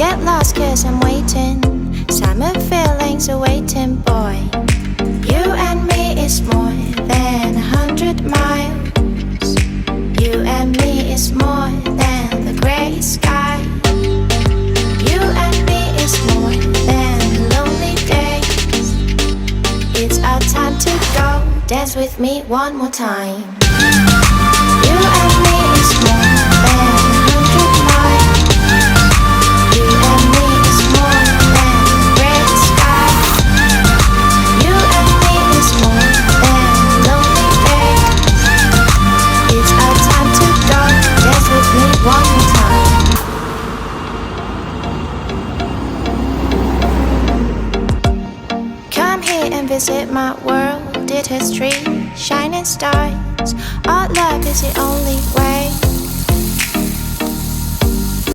get lost cause I'm waiting. Summer feelings are waiting, boy. You and me is more than 100 miles. You and me is more than the gray sky. You and me is more than lonely days. It's our time to go. Dance with me one more time. You and me is more than 100 miles. You and me is more than gray sky. You and me is more than lonely days. It's our time to go. Dance with me one more time. Come here and visit my world. It has trees, shining stars. Our love is the only way.